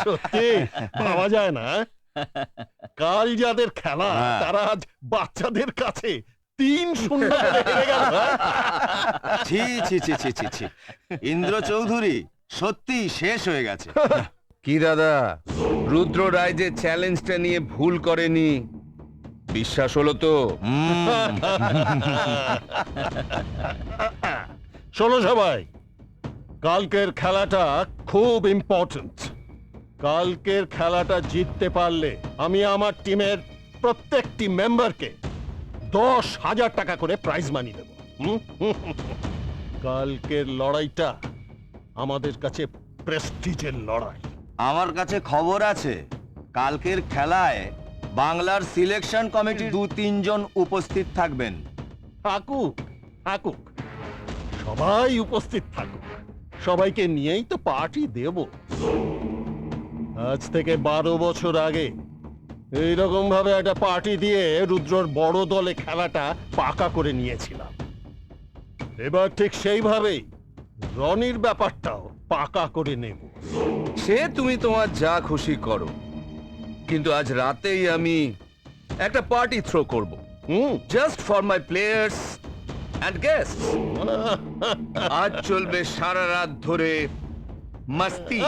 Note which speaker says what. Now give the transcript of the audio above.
Speaker 1: সত্যি ভাবা যায় না। কাল যাদের খেলা তারা আজ বাচ্চাদের কাছে 3-0 হেরে গেল।
Speaker 2: ছি ছি ছি ছি ছি ছি, ইন্দ্র চৌধুরী সত্যি শেষ হয়ে গেছে।
Speaker 3: কি দাদা, রুদ্র রায় যে চ্যালেঞ্জটা নিয়ে ভুল করেনি বিশ্বাস হলো তো?
Speaker 1: শোনো সবাই, কালকের খেলাটা খুব ইম্পর্টেন্ট। কালকের খেলাটা জিততে পারলে আমি আমার টিমের প্রত্যেকটি মেম্বারকে 10,000 টাকা করে প্রাইজ মানি দেব। কালকের লড়াইটা আমাদের কাছে প্রেস্টিজের লড়াই।
Speaker 2: আমার কাছে খবর আছে কালকের খেলায় বাংলার সিলেকশন কমিটির 2-3 জন উপস্থিত থাকবেন।
Speaker 1: থাকুক থাকুক, সবাই উপস্থিত থাকুক, সবাইকে নিয়েই তো পার্টি দেব। আজ থেকে 12 বছর আগে এইরকম ভাবে একটা পার্টি দিয়ে রুদ্রর বড় দলে খেলাটা পাকা করে নিয়েছিলাম। এবার ঠিক সেইভাবেই রনির ব্যাপারটাও পাকা করে নেব।
Speaker 3: সে তুমি তোমার যা খুশি করো, কিন্তু আজ রাতেই আমি একটা পার্টি থ্রো করব, just for my players and guests. আজ চলবে সারা রাত ধরে মস্তি।